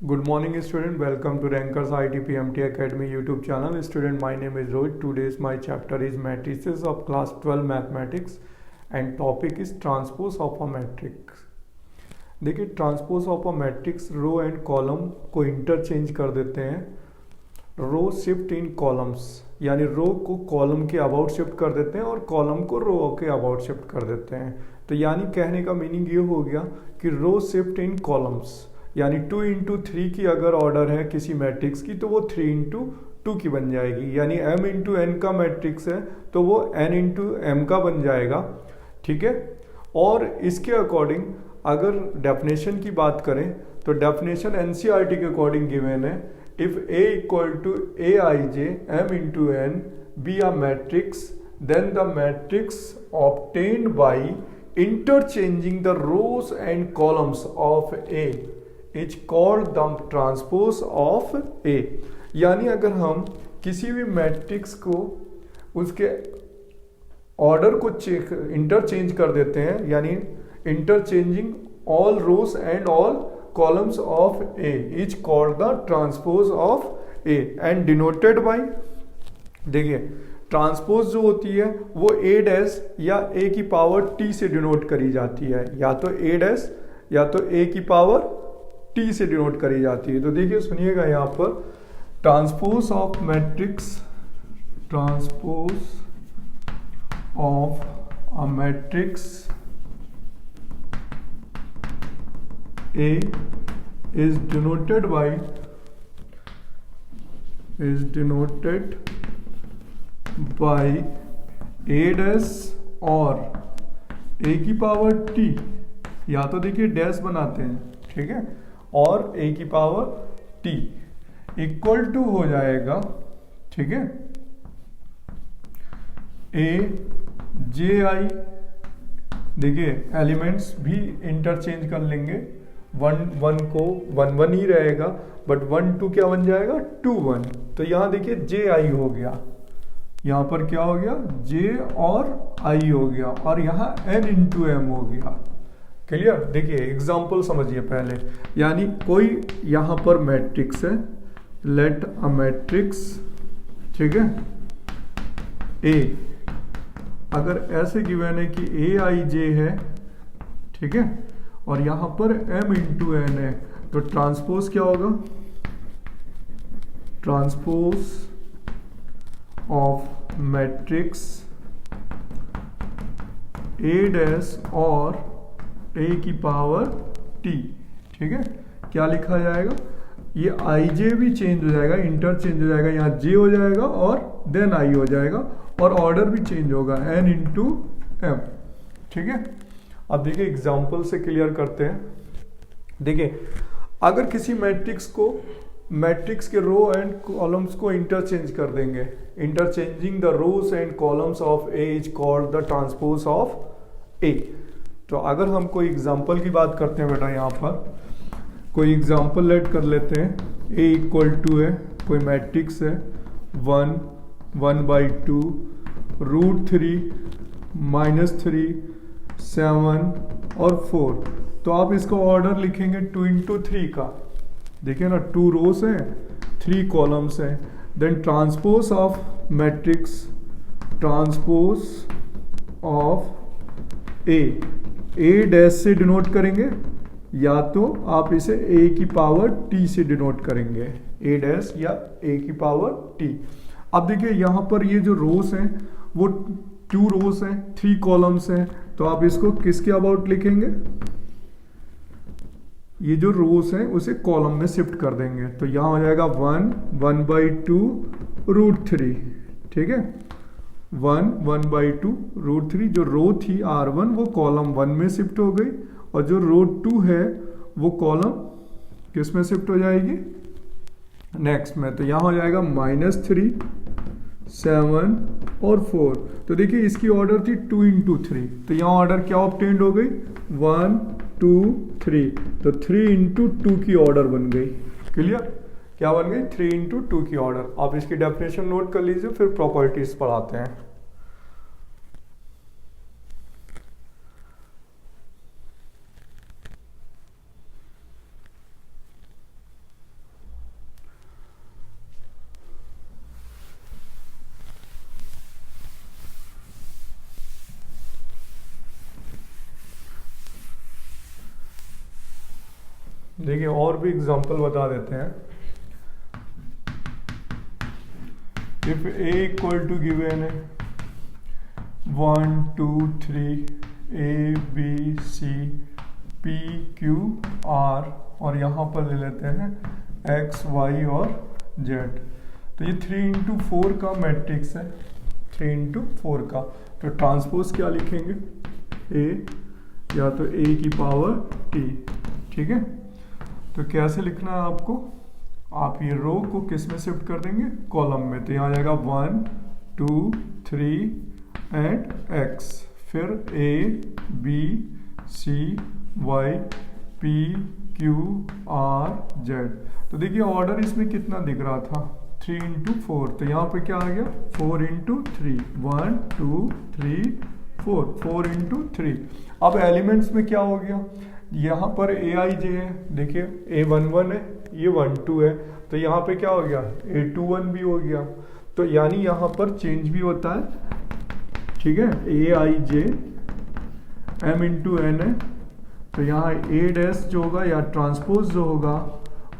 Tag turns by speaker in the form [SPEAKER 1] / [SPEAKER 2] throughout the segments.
[SPEAKER 1] Good morning student, welcome to Rankers ITPMT Academy YouTube channel. Student, my name is Rohit. Today's my chapter is matrices of class 12 mathematics and topic is transpose of a matrix. देखिए transpose of a matrix row and column को interchange कर देते हैं. रो shift in columns, यानी रो को column के about shift कर देते हैं और कॉलम को रो के अबाउट शिफ्ट कर देते हैं. तो यानी कहने का मीनिंग ये हो गया कि रो शिफ्ट इन कॉलम्स, यानी 2 इंटू 3 की अगर ऑर्डर है किसी मैट्रिक्स की तो वो 3 इंटू 2 की बन जाएगी. यानी m इंटू एन का मैट्रिक्स है तो वो n इंटू एम का बन जाएगा. ठीक है. और इसके अकॉर्डिंग अगर डेफिनेशन की बात करें तो डेफिनेशन एनसीईआरटी के अकॉर्डिंग गिवन है. If a equal to A I J M into N be a matrix then the matrix obtained by interchanging the rows and columns of a is called the transpose of a. यानी अगर हम किसी भी matrix को उसके order को interchange कर देते हैं, यानी interchanging all rows and all columns of a is called the transpose of a and denoted by, देखिए ट्रांसपोज जो होती है वो a डैश या a की पावर t से डिनोट करी जाती है, या तो a डैश या तो a की पावर t से डिनोट करी जाती है. तो देखिए सुनिएगा यहाँ पर transpose of matrix, transpose of a matrix A is denoted by a dash और a की पावर t, या तो देखिए डैश बनाते हैं, ठीक है, और a की पावर t इक्वल टू हो जाएगा, ठीक है, a जे आई. देखिए एलिमेंट्स भी इंटरचेंज कर लेंगे, 1 को 1 ही रहेगा बट 1 2 क्या बन जाएगा 2 1. तो यहाँ देखिए जे आई हो गया, यहाँ पर क्या हो गया जे और आई हो गया, और यहाँ n इंटू एम हो गया. क्लियर. देखिए एग्जाम्पल समझिए पहले, यानी कोई यहाँ पर मैट्रिक्स है, लेट अ मैट्रिक्स, ठीक है, ए अगर ऐसे गिवन है कि ए आई जे है, ठीक है, और यहां पर m इंटू एन है, तो ट्रांसपोज क्या होगा, transpose of matrix a dash और a की पावर t. ठीक है. क्या लिखा जाएगा, ये आई जे भी चेंज हो जाएगा, इंटरचेंज हो जाएगा, यहाँ j हो जाएगा और देन i हो जाएगा, और ऑर्डर भी चेंज होगा n इंटू एम. ठीक है. अब देखिए एग्जाम्पल से क्लियर करते हैं. देखिए अगर किसी मैट्रिक्स के रो एंड कॉलम्स को इंटरचेंज कर देंगे, interchanging the rows and columns of a is called the transpose of a. तो अगर हम कोई एग्जाम्पल की बात करते हैं बेटा, यहाँ पर कोई एग्जाम्पल लेट कर लेते हैं. a इक्वल टू है कोई मैट्रिक्स है 1 1/2 √3 -3 7 और 4. तो आप इसका ऑर्डर लिखेंगे 2 इंटू 3 का. देखिए ना 2 रोज हैं 3 कॉलम्स हैं. Then transpose of matrix, transpose of A dash से डिनोट करेंगे, या तो आप इसे a की पावर t से डिनोट करेंगे, a डैश या a की पावर t. अब देखिए यहाँ पर ये जो रोज हैं वो 2 रोज हैं 3 कॉलम्स हैं, तो आप इसको किसके अबाउट लिखेंगे, ये जो रोज हैं उसे कॉलम में शिफ्ट कर देंगे. तो यहाँ हो जाएगा 1 1/2 √3. ठीक है, 1 1/2 √3. जो रो थी R1 वो कॉलम 1 में शिफ्ट हो गई, और जो रो 2 है वो कॉलम किस में शिफ्ट हो जाएगी, नेक्स्ट में. तो यहाँ हो जाएगा -3 7 और 4. तो देखिए इसकी ऑर्डर थी 2 इंटू 3, तो यहाँ ऑर्डर क्या ऑब्टेन्ड हो गई 1 2 3. तो 3 इंटू 2 की ऑर्डर बन गई. क्लियर. क्या बन गई 3 इंटू 2 की ऑर्डर. आप इसकी डेफिनेशन नोट कर लीजिए, फिर प्रॉपर्टीज पढ़ाते हैं. देखिए और भी एग्जांपल बता देते हैं। If A equal to given है 1 2 3 A B C P Q R और यहाँ पर ले लेते हैं X Y और Z, तो ये 3x4 का मैट्रिक्स है, 3x4 का। तो ट्रांसपोज क्या लिखेंगे, A या तो A की पावर T, ठीक है। तो कैसे लिखना है आपको, आप ये रो को किस में शिफ्ट कर देंगे, कॉलम में। तो यहाँ आ जाएगा 1 2 3 एंड X, फिर A B C Y P Q R Z। तो देखिए ऑर्डर इसमें कितना दिख रहा था, 3x4, तो यहाँ पे क्या आ गया 4x3, 1 2 3 4, 4x3। अब एलिमेंट्स में क्या हो गया, यहाँ पर AIJ है, देखिए A11 है, ये 12 है, तो यहाँ पे क्या हो गया A21 भी हो गया। तो यानी यहाँ पर चेंज भी होता है, ठीक है। AIJ M इंटू N है, तो यहाँ A डैश जो होगा या ट्रांसपोज जो होगा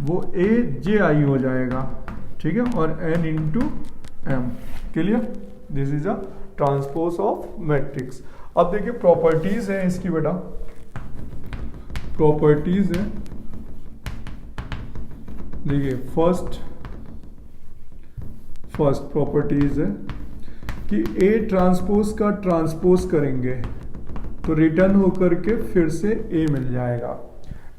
[SPEAKER 1] वो AJI हो जाएगा, ठीक है, और N into M। Clear, this is a transpose of matrix. अब देखिए प्रॉपर्टीज है इसकी बेटा, प्रॉपर्टीज है, देखिए फर्स्ट प्रॉपर्टीज है कि A ट्रांसपोज का ट्रांसपोज करेंगे तो रिटर्न होकर के फिर से A मिल जाएगा।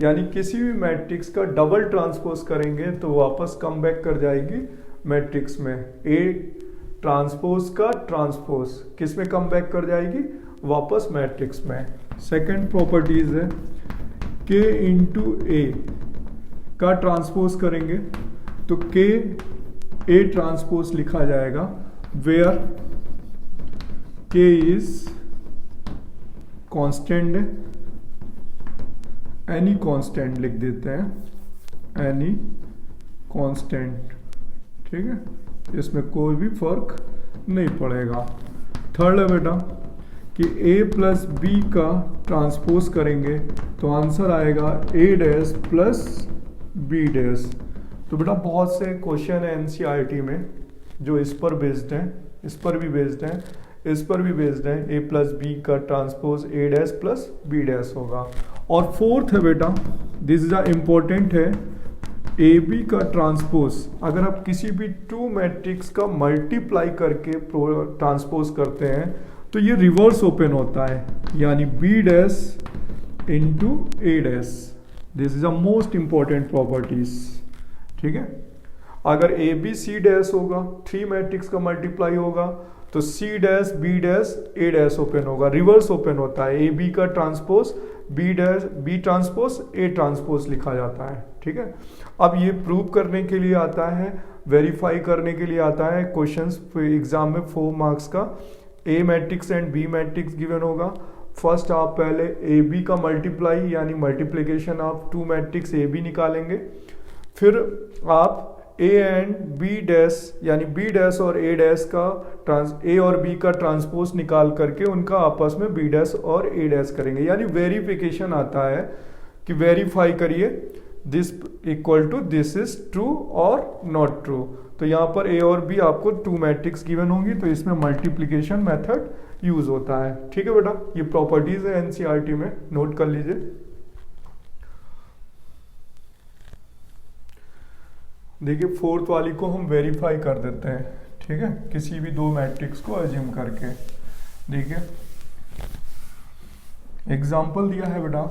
[SPEAKER 1] यानी किसी भी मैट्रिक्स का डबल ट्रांसपोज करेंगे तो वापस कम बैक कर जाएगी मैट्रिक्स में। A ट्रांसपोज का ट्रांसपोज किस में कम बैक कर जाएगी, वापस मैट्रिक्स में। सेकंड प्रॉपर्टीज है K इंटू A का ट्रांसपोज करेंगे तो K A ट्रांसपोज लिखा जाएगा, where K is constant, any constant लिख देते हैं, एनी कांस्टेंट, ठीक है, इसमें कोई भी फर्क नहीं पड़ेगा। थर्ड है बेटा कि A प्लस B का ट्रांसपोज करेंगे तो आंसर आएगा A dash plus B dash. तो बेटा बहुत से क्वेश्चन है NCERT में जो इस पर बेस्ड हैं, इस पर भी बेस्ड हैं, इस पर भी बेस्ड है। A प्लस बी का transpose A dash plus B dash होगा। और फोर्थ है बेटा, दिस इज इम्पोर्टेंट है, AB का ट्रांसपोज अगर आप किसी भी टू मैट्रिक्स का मल्टीप्लाई करके ट्रांसपोज करते हैं तो ये रिवर्स ओपन होता है, यानी B dash into A dash. This is a most important properties, ठीक है। अगर AB C डैश होगा, थ्री मैट्रिक्स का मल्टीप्लाई होगा तो C dash B dash A dash open होगा, रिवर्स ओपन होता है। AB का transpose B dash B transpose A transpose लिखा जाता है, ठीक है। अब ये प्रूव करने के लिए आता है, वेरीफाई करने के लिए आता है, क्वेश्चंस एग्जाम में 4 मार्क्स का A matrix and B matrix given होगा। फर्स्ट आप पहले AB का मल्टीप्लाई यानी multiplication of two matrix AB निकालेंगे, फिर आप A एंड B डैश यानी B डैश और A डैश का A और B का ट्रांसपोज निकाल करके उनका आपस में B डैश और A डैश करेंगे, यानी वेरिफिकेशन आता है कि वेरीफाई करिए this equal to this is true और नॉट ट्रू। तो यहाँ पर A और B आपको टू मैट्रिक्स गिवन होंगी तो इसमें मल्टीप्लिकेशन मेथड यूज होता है, ठीक है बेटा। ये प्रॉपर्टीज है NCERT में, नोट कर लीजिए। देखिए फोर्थ वाली को हम वेरीफाई कर देते हैं, ठीक है, किसी भी दो मैट्रिक्स को अज्यूम करके। देखिए एग्जाम्पल दिया है बेटा,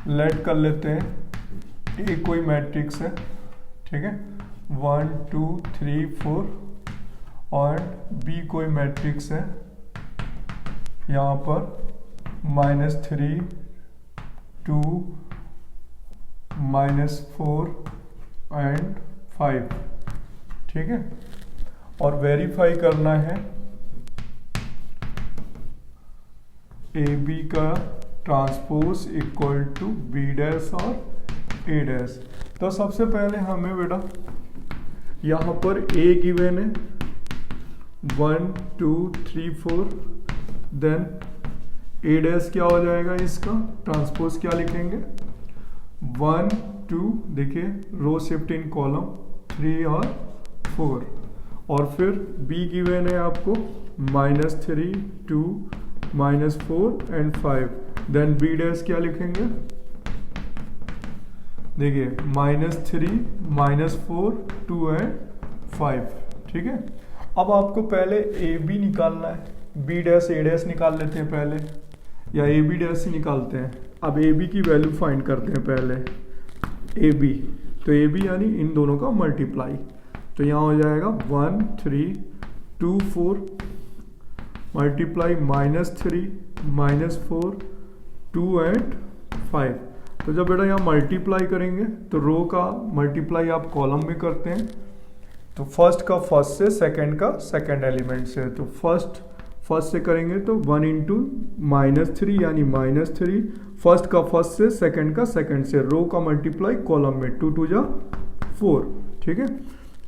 [SPEAKER 1] लेट कर लेते हैं A कोई मैट्रिक्स है, ठीक है, 1 2 3 4 और B कोई मैट्रिक्स है यहाँ पर -3 2 -4 एंड 5, ठीक है। और वेरीफाई करना है AB का transpose equal to B dash और A डैश। तो सबसे पहले हमें बेटा यहाँ पर A गिवन है 1 2 3 4, देन ए डैश क्या हो जाएगा, इसका ट्रांसपोज क्या लिखेंगे, 1 2, देखिए रो शिफ्ट इन कॉलम 3 और 4, और फिर बी गिवन है आपको -3 2 -4 एंड 5, देन बी डैश क्या लिखेंगे, देखिए -3 -4 2 एंड 5, ठीक है। अब आपको पहले ए बी निकालना है, बी डैश ए डैश निकाल लेते हैं पहले, या ए बी डैश ही निकालते हैं। अब ए बी की वैल्यू फाइंड करते हैं पहले, ए बी, तो ए बी यानी इन दोनों का मल्टीप्लाई, तो यहाँ हो जाएगा 1 3 2 4 मल्टीप्लाई -3 -4 2 एंड 5। तो जब बेटा यहाँ मल्टीप्लाई करेंगे तो रो का मल्टीप्लाई आप कॉलम में करते हैं, तो फर्स्ट का फर्स्ट से, सेकंड का सेकंड एलिमेंट से, तो फर्स्ट से करेंगे तो 1 इंटू -3 यानी -3, फर्स्ट का फर्स्ट से, सेकंड का सेकंड से, रो का मल्टीप्लाई कॉलम में, 2 2 जा 4, ठीक है।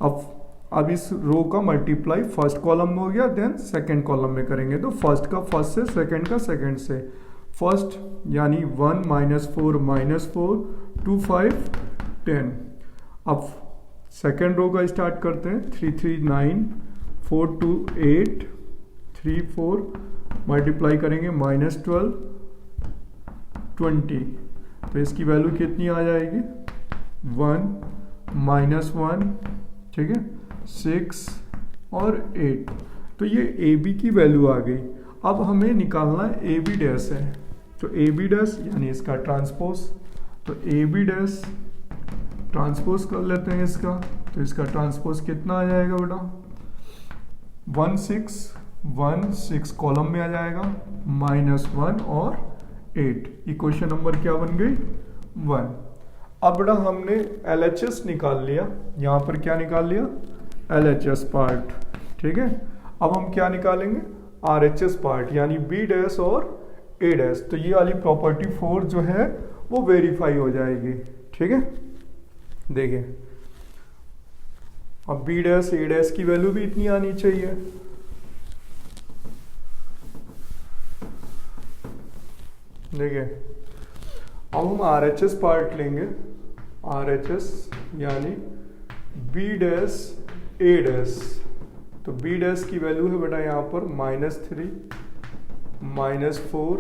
[SPEAKER 1] अब इस रो का मल्टीप्लाई फर्स्ट कॉलम में हो गया, देन सेकंड कॉलम में करेंगे तो फर्स्ट का फर्स्ट से, सेकंड का सेकंड से, फर्स्ट यानी 1 -4 -4 2 5 10। अब सेकंड रो का स्टार्ट करते हैं, 3 3 9 4 2 8 3 4 मल्टीप्लाई करेंगे -12 20, तो इसकी वैल्यू कितनी आ जाएगी, 1 -1, ठीक है, 6 और 8, तो ये ए बी की वैल्यू आ गई। अब हमें निकालना ए बी डैश है, तो ए बी डैश यानी इसका ट्रांसपोज, तो ए बी डैश ट्रांसपोज कर लेते हैं इसका, तो इसका ट्रांसपोज कितना आ जाएगा बेटा, 1 6 1 6 कॉलम में आ जाएगा, -1 और 8, इक्वेशन नंबर क्या बन गई 1। अब बेटा हमने LHS निकाल लिया, यहाँ पर क्या निकाल लिया, LHS पार्ट, ठीक है। अब हम क्या निकालेंगे, RHS पार्ट, यानी B डैश और A डैश, तो ये वाली प्रॉपर्टी 4 जो है वो वेरीफाई हो जाएगी, ठीक है। देखिए अब B डैश A डैश की वैल्यू भी इतनी आनी चाहिए, देखिए अब हम RHS पार्ट लेंगे, RHS यानी B डैश A डैश, तो B डैश की वैल्यू है बेटा यहाँ पर -3 -4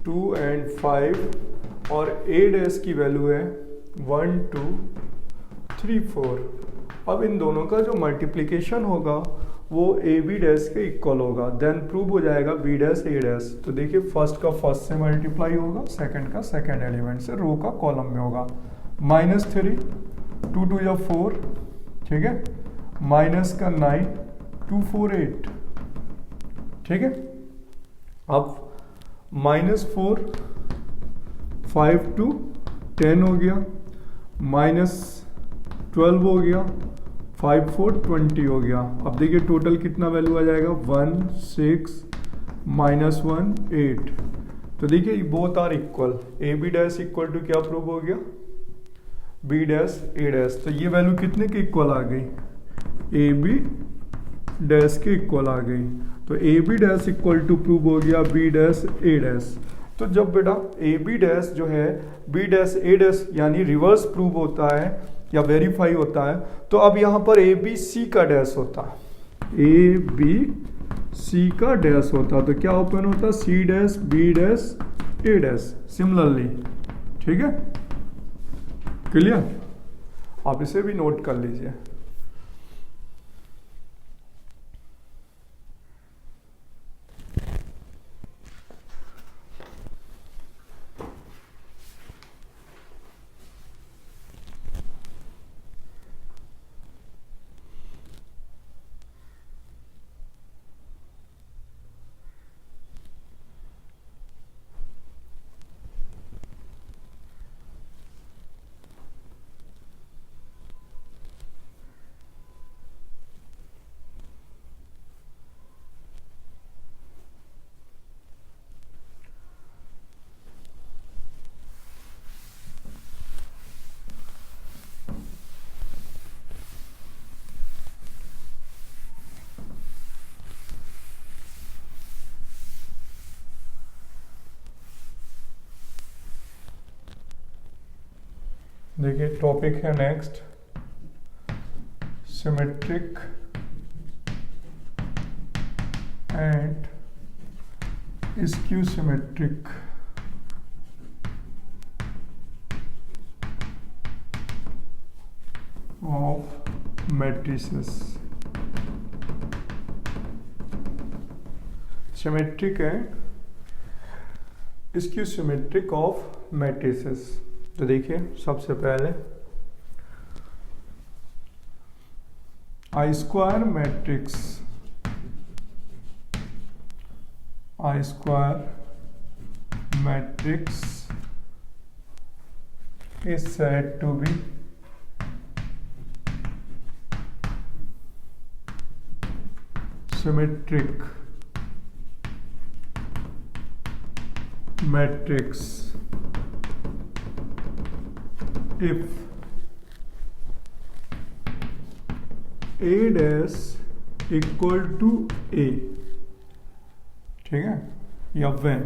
[SPEAKER 1] 2 एंड 5, और A डैश की वैल्यू है 1 2 3 4। अब इन दोनों का जो मल्टीप्लिकेशन होगा वो ए बी डैश के इक्वल होगा, देन प्रूव हो जाएगा बी डैश ए डैश। तो देखिए फर्स्ट का फर्स्ट से मल्टीप्लाई होगा, सेकंड का सेकंड एलिमेंट से, रो का कॉलम में होगा, -3 2 2 या 4, ठीक है, माइनस का 9 2 4 8, ठीक है। अब -4 5 2 10 हो गया, -12 हो गया, 5 4 20 हो गया। अब देखिए टोटल कितना वैल्यू आ जाएगा, 1 6 -1 8। तो देखिए both are equal, A B dash equal to क्या प्रूव हो गया, बी डैश ए डैश। तो ये वैल्यू कितने के इक्वल आ गई, ए बी डैश के इक्वल आ गई। तो A B dash equal to prove हो गया बी डैश ए डैश। तो जब बेटा ए बी डैश जो है बी डैश ए डैश यानी रिवर्स प्रूव होता है या वेरीफाई होता है, तो अब यहाँ पर ए बी सी का डैश होता, ए बी सी का डैश होता, तो क्या ओपन होता, सी डैश बी डैश ए डैश सिमिलरली, ठीक है, क्लियर। आप इसे भी नोट कर लीजिए। देखिए टॉपिक है next symmetric and skew symmetric of matrices. Symmetric है स्क्यू सिमेट्रिक ऑफ मैट्रिसेस। तो देखिए सबसे पहले a square matrix is said to be symmetric matrix if A dash equal to A, ठीक है, या when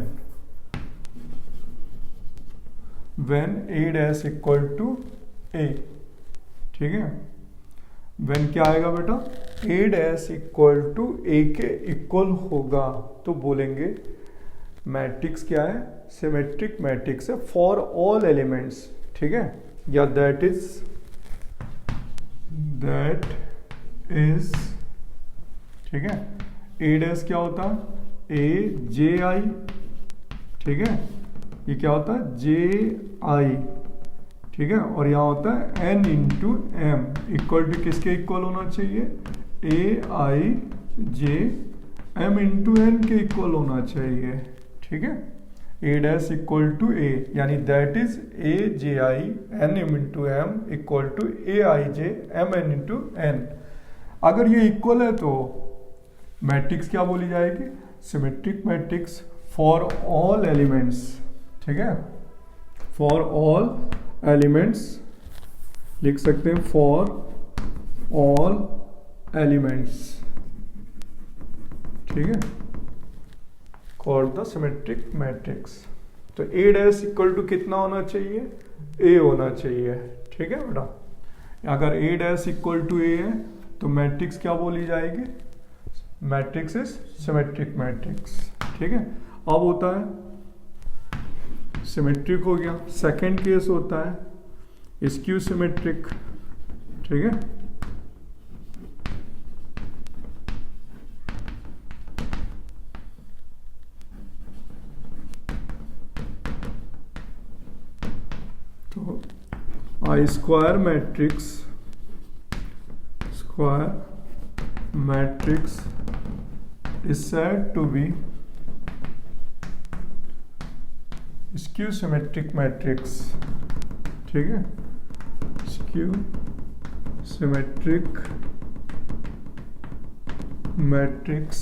[SPEAKER 1] A dash equal to A, ठीक है। when क्या आएगा बेटा, A dash equal to A के इक्वल होगा तो बोलेंगे मैट्रिक्स क्या है, सिमेट्रिक मैट्रिक्स है फॉर ऑल एलिमेंट्स, ठीक है, या दैट इज ठीक है। ए डैश क्या होता है, ए जे आई, ठीक है, ये क्या होता है जे आई, ठीक है, और यहाँ होता है N into M equal to किसके इक्वल होना चाहिए, A I J M into N के इक्वल होना चाहिए, ठीक है। A dash equal to A यानी that is A J I N M into M equal to A I J M N into N. अगर ये इक्वल है तो मैट्रिक्स क्या बोली जाएगी, symmetric matrix for all elements, ठीक है, फॉर ऑल एलिमेंट्स लिख सकते हैं, फॉर ऑल एलिमेंट्स, ठीक है, कॉल्ड द सिमेट्रिक मैट्रिक्स। तो ए डैश इक्वल टू कितना होना चाहिए, ए होना चाहिए, ठीक है बेटा। अगर ए डैश इक्वल टू ए है तो मैट्रिक्स क्या बोली जाएगी, मैट्रिक्स इज सिमेट्रिक मैट्रिक्स, ठीक है। अब होता है सिमेट्रिक हो गया, सेकंड केस होता है स्क्यू सिमेट्रिक, ठीक है। तो a square matrix is said to be skew symmetric matrix, ठीक है, skew symmetric matrix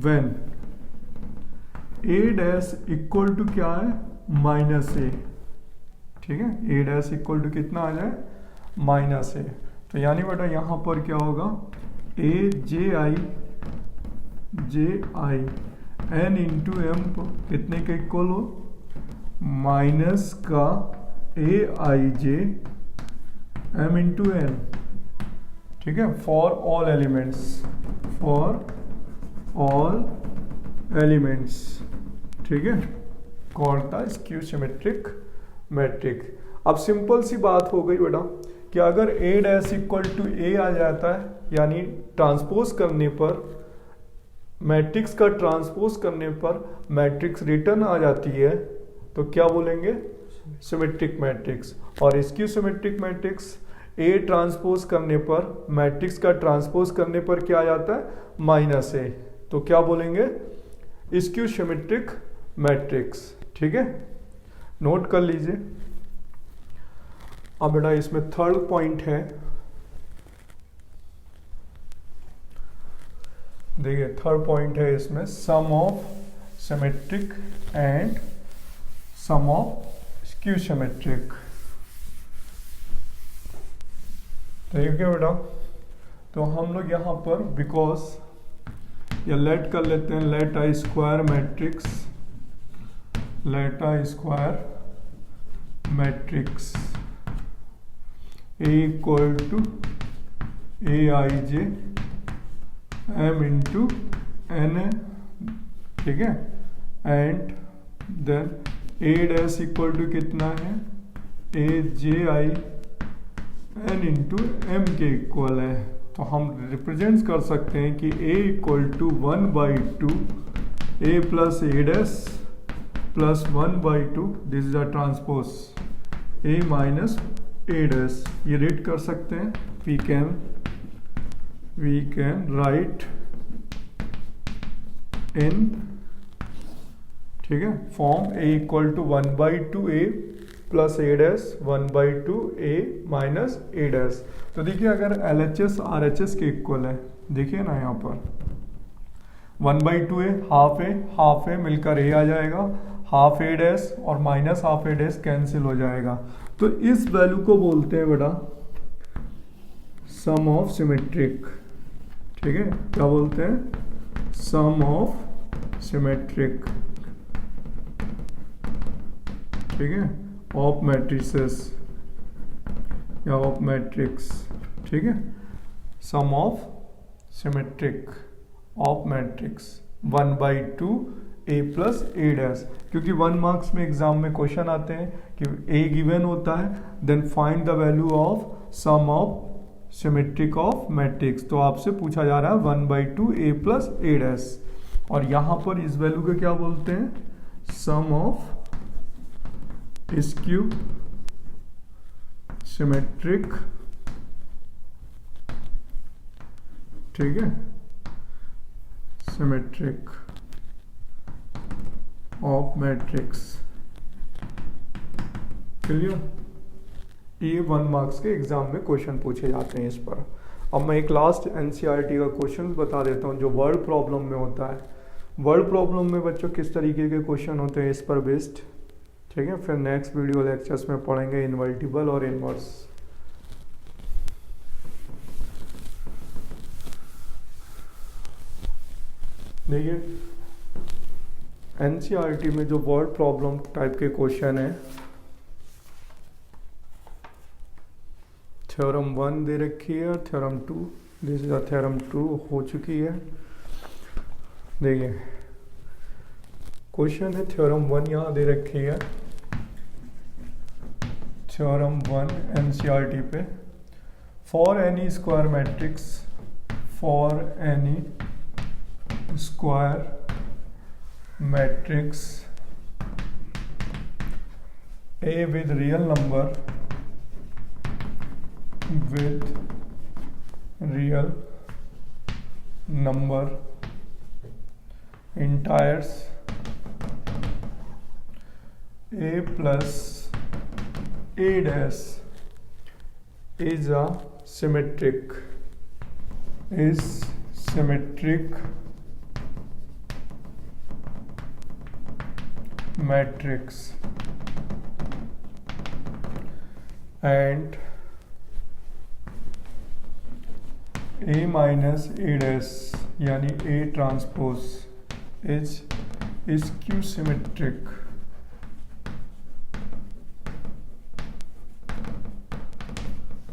[SPEAKER 1] when a dash equal to क्या है, माइनस ए, ठीक है, ए डैश इक्वल टू कितना आ जाए, माइनस ए। तो यानी बेटा यहाँ पर क्या होगा, ए J I N into M कितने के इक्वल हो, माइनस का ए I J M into N, ठीक है, फॉर ऑल एलिमेंट्स, ठीक है, called the skew symmetric matric. अब सिंपल सी बात हो गई बेटा कि अगर ए डैश इक्वल टू ए आ जाता है, यानी ट्रांसपोज करने पर, मैट्रिक्स का ट्रांसपोज करने पर मैट्रिक्स रिटर्न आ जाती है, तो क्या बोलेंगे, सिमेट्रिक मैट्रिक्स। और skew symmetric matrix A transpose करने पर, मैट्रिक्स का ट्रांसपोज करने पर क्या आ जाता है, माइनस ए, तो क्या बोलेंगे, स्क्यू सिमेट्रिक मैट्रिक्स, ठीक है, नोट कर लीजिए। अब बेटा इसमें थर्ड पॉइंट है, देखिए थर्ड पॉइंट है इसमें, sum of symmetric and sum of skew symmetric. ठीक है बेटा, तो हम लोग यहाँ पर बिकॉज या लेट कर लेते हैं, let I square matrix let A square matrix A equal to AIJ M into NA, ठीक है, and then A dash equal to कितना है, AJI N इंटू M के इक्वल है। तो हम रिप्रेजेंट कर सकते हैं कि A equal to 1/2 A plus A dash plus 1/2, this is a transpose A minus A dash, ये रेट कर सकते हैं। वी कैन राइट इन, ठीक है, form A equal to 1/2 A plus A dash 1/2 A minus A dash. तो देखिए अगर LHS RHS के इक्वल है, देखिए ना यहाँ पर 1/2 A हाफ A मिलकर A आ जाएगा, हाफ A डैश और minus half A dash cancel हो जाएगा। तो इस वैल्यू को बोलते हैं बेटा सम ऑफ सिमेट्रिक, ठीक है, क्या बोलते हैं, सम ऑफ सिमेट्रिक, ठीक है, ऑफ मैट्रिसेस या ऑफ मैट्रिक्स, ठीक है, sum of symmetric of matrix 1/2 A plus A dash, क्योंकि 1 मार्क्स में एग्जाम में क्वेश्चन आते हैं कि A गिवन होता है, then find the value of sum of symmetric of matrix. तो आपसे पूछा जा रहा है 1/2 A प्लस A डैश, और यहां पर इस वैल्यू को क्या बोलते हैं, सम ऑफ स्क्यू सिमेट्रिक, ठीक है, सिमेट्रिक ऑफ मैट्रिक्स, क्लियर। ये 1 मार्क्स के एग्जाम में क्वेश्चन पूछे जाते हैं इस पर। अब मैं एक लास्ट NCERT का क्वेश्चन बता देता हूँ जो वर्ड प्रॉब्लम में होता है। वर्ड प्रॉब्लम में बच्चों किस तरीके के क्वेश्चन होते हैं इस पर बेस्ड, ठीक है, फिर नेक्स्ट वीडियो लेक्चर्स में पढ़ेंगे इनवर्टिबल और इनवर्स। देखिए NCERT में जो वर्ड प्रॉब्लम टाइप के क्वेश्चन है, थ्योरम 1 दे रखी है और थ्योरम 2, दिस इज थ्योरम 2 हो चुकी है। देखिए क्वेश्चन है थ्योरम 1 यहाँ दे रखी है, थ्योरम 1 NCERT पे, for N E square matrix, for N E square matrix A with real number, with real number entires A plus A dash is a symmetric, is symmetric matrix, and A minus A dash यानी A transpose is skew symmetric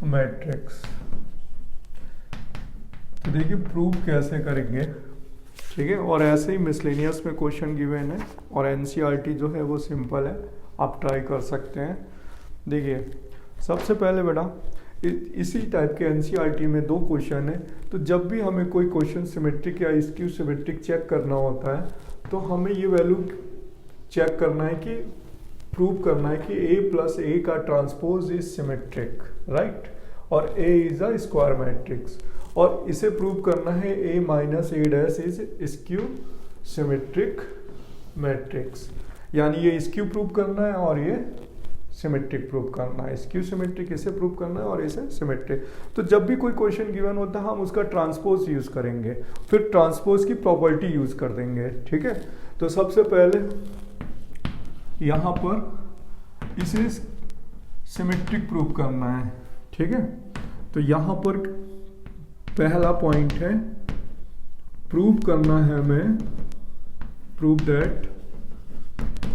[SPEAKER 1] matrix. तो देखिए prove कैसे करेंगे, ठीक है, और ऐसे ही miscellaneous में क्वेश्चन गिवन है और NCERT जो है वो सिंपल है, आप ट्राई कर सकते हैं। देखिए सबसे पहले बेटा इसी टाइप के NCERT में 2 क्वेश्चन है, तो जब भी हमें कोई क्वेश्चन सिमेट्रिक या स्क्यू सिमेट्रिक चेक करना होता है तो हमें ये वैल्यू चेक करना है कि प्रूव करना है कि A प्लस A का ट्रांसपोज इज सिमेट्रिक, राइट, और A is a square matrix, और इसे प्रूव करना है A minus A dash is skew symmetric matrix, यानी ये स्क्यू प्रूव करना है और ये सिमेट्रिक प्रूव करना है, स्क्यू सिमेट्रिक इसे प्रूव करना है और इसे सिमेट्रिक। तो जब भी कोई क्वेश्चन गिवन होता है हम उसका ट्रांसपोज यूज करेंगे, फिर ट्रांसपोज की प्रॉपर्टी यूज कर देंगे, ठीक है। तो सबसे पहले यहाँ पर इसे सिमेट्रिक प्रूव करना है, ठीक है। तो यहाँ पर पहला पॉइंट है प्रूव करना है हमें, prove that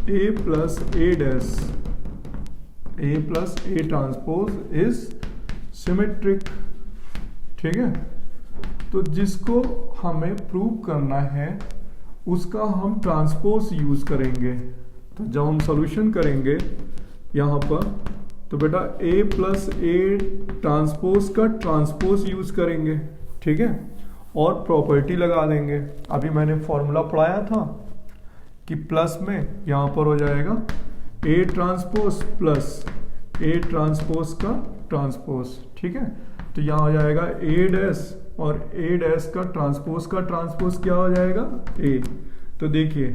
[SPEAKER 1] A plus A dash A plus A transpose is symmetric. ठीक है, तो जिसको हमें प्रूव करना है उसका हम ट्रांसपोज यूज करेंगे। तो जब हम सॉल्यूशन करेंगे यहाँ पर, तो बेटा ए प्लस ए ट्रांसपोज का ट्रांसपोज यूज करेंगे। ठीक है, और प्रॉपर्टी लगा देंगे। अभी मैंने फॉर्मूला पढ़ाया था कि प्लस में यहाँ पर हो जाएगा A transpose plus A transpose का ट्रांसपोज। ठीक है, तो यहाँ हो जाएगा ए डैश और ए डैश का ट्रांसपोज क्या हो जाएगा ए। तो देखिए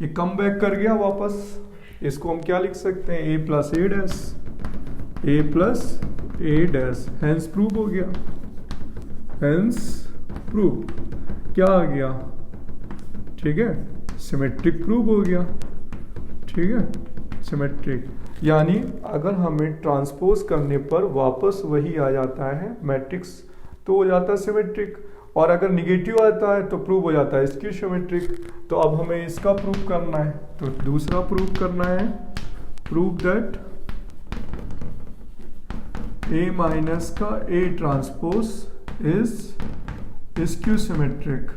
[SPEAKER 1] ये कम बैक कर गया वापस, इसको हम क्या लिख सकते हैं, ए प्लस ए डैश, ए प्लस ए डैश, हेंस प्रूव हो गया। हेंस प्रूव क्या आ गया, ठीक है, सिमेट्रिक प्रूव हो गया। ठीक है, सिमेट्रिक, यानी अगर हमें ट्रांसपोज करने पर वापस वही आ जाता है मैट्रिक्स तो हो जाता है सिमेट्रिक, और अगर निगेटिव आता है तो प्रूव हो जाता है स्क्यू सिमेट्रिक। तो अब हमें इसका प्रूव करना है, तो दूसरा प्रूव करना है, प्रूव दैट ए माइनस का A transpose is skew symmetric.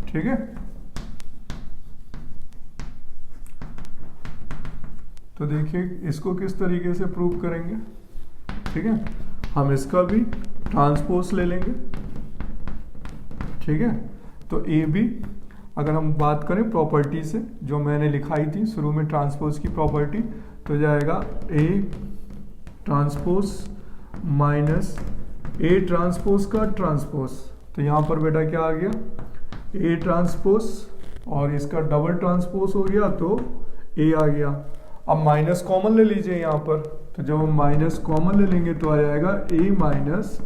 [SPEAKER 1] ठीक है, तो देखिए इसको किस तरीके से प्रूव करेंगे। ठीक है, हम इसका भी ट्रांसपोज ले लेंगे। ठीक है, तो ए बी, अगर हम बात करें प्रॉपर्टी से जो मैंने लिखाई थी शुरू में ट्रांसपोज की प्रॉपर्टी, तो जाएगा A transpose minus A transpose का ट्रांसपोज। तो यहाँ पर बेटा क्या आ गया, ए ट्रांसपोज और इसका डबल ट्रांसपोज हो गया तो ए आ गया। अब माइनस कॉमन ले लीजिए यहाँ पर, तो जब हम माइनस कॉमन ले लेंगे तो आ जाएगा ए माइनस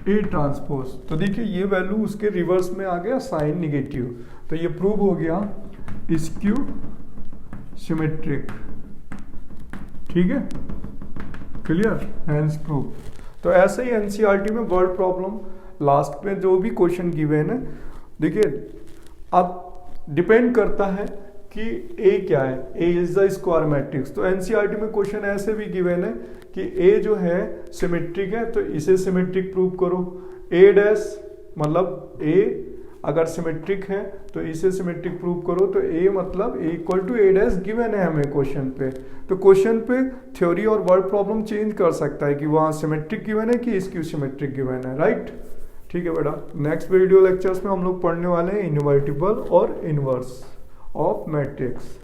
[SPEAKER 1] ए ट्रांसपोज। तो देखिए ये वैल्यू उसके रिवर्स में आ गया, साइन निगेटिव, तो ये प्रूव हो गया स्क्यू सिमेट्रिक। ठीक है, क्लियर, हेंस प्रूव। तो ऐसे ही एनसीईआरटी में वर्ड प्रॉब्लम लास्ट में जो भी क्वेश्चन गिवन है, देखिए अब डिपेंड करता है कि ए क्या है, ए इज द स्क्वायर मैट्रिक्स। तो एनसीईआरटी में क्वेश्चन ऐसे भी गिवन है कि ए जो है सिमेट्रिक है तो इसे सिमेट्रिक प्रूव करो। ए डैश मतलब ए अगर सिमेट्रिक है तो इसे सिमेट्रिक प्रूव करो। तो ए मतलब A equal to A dash given है हमें क्वेश्चन पे। तो क्वेश्चन पे थ्योरी और वर्ड प्रॉब्लम चेंज कर सकता है कि वहाँ सिमेट्रिक गिवन है कि स्क्यू सिमेट्रिक गिवन है, राइट। ठीक है बेटा, नेक्स्ट वीडियो लेक्चर्स में हम लोग पढ़ने वाले हैं इनवर्टिबल और इनवर्स ऑफ मैट्रिक्स।